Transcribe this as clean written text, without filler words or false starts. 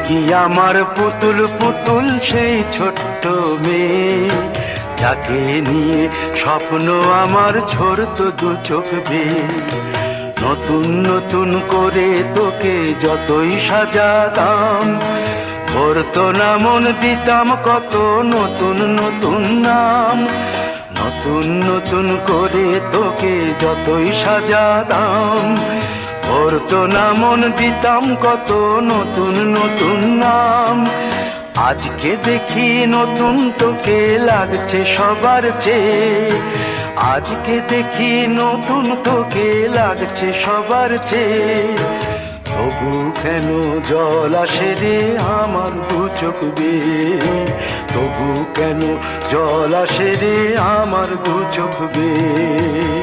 কি আমার পুতুল পুতুল সেই ছোট্ট মেয়ে, যাকে নিয়ে স্বপ্ন আমার ঝরতো দু চোখ বেয়ে। নতুন নতুন করে তোকে যতই সাজাতাম, ভরতো না মন, দিতাম কত নতুন নতুন নাম। নতুন নতুন করে তোকে যতই সাজাতাম, ভরতো না মন, দিতাম কত নতুন নতুন নাম। আজকে দেখি নতুন তোকে লাগছে সবার চেয়ে, আজকে দেখি নতুন তোকে লাগছে সবার চেয়ে। তবু কেন জল আসে রে আমার দু চোখ বেয়ে, তবু কেন জল আসে রে আমার দু চোখ বেয়ে।